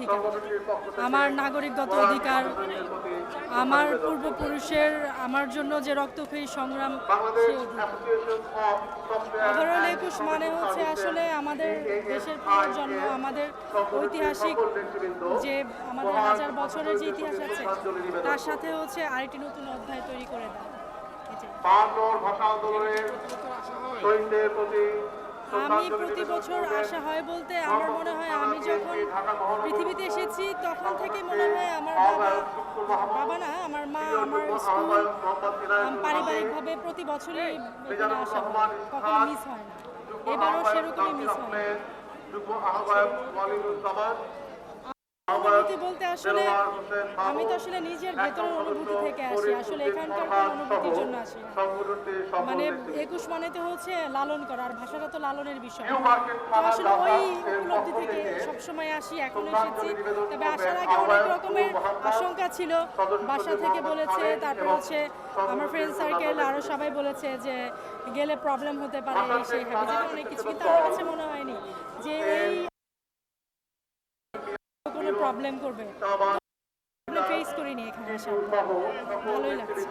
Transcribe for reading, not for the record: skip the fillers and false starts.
অধিকার, আমার নাগরিকগত অধিকার, আমার পূর্বপুরুষের আমার জন্য যে রক্তক্ষয়ী সংগ্রাম, সেই অধিকার। ওভারঅল ২১ মানে হচ্ছে আসলে আমাদের দেশের পুনর্জন্ম, আমাদের ঐতিহাসিক যে আমাদের হাজার বছরের যে ইতিহাস আছে তার সাথে হচ্ছে আরেকটি নতুন অধ্যায় তৈরি করে দেয়। আমি প্রতি বছর আসা হয় বলতে আমার মনে হয় আমি যখন পৃথিবীতে এসেছি তখন থেকে মনে হয় আমার বাবা না, আমার মা, আমার স্কুল পারিবারিকভাবে প্রতি বছরই এখানে আসা হয়, কখনো মিস হয় না। এবারও সেরকমই মিস হয় না। অনুভূতি বলতে আসলে আমি তো আসলে নিজের ভেতরের অনুভূতি থেকে আসি, আসলে এখানকার কোনো অনুভূতির জন্য আসি না। মানে ২১ মানে তো হচ্ছে লালন করা, আর ভাষাটা তো লালনের বিষয়। তো আসলে ওই উপলব্ধি থেকে সবসময় আসি, এখন এসেছি। তবে আসার আগে অনেক রকমের আশঙ্কা ছিল, বাসা থেকে বলেছে, তারপর হচ্ছে আমার ফ্রেন্ড সার্কেল আরও সবাই বলেছে যে গেলে প্রবলেম হতে পারে, এই সেই হ্যাপি যেটা অনেক কিছু, কিন্তু আমার কাছে মনে হয়নি যে এই কোনো প্রবলেম করবে। ফেস করিনি এখানে আসার, ভালোই লাগছে।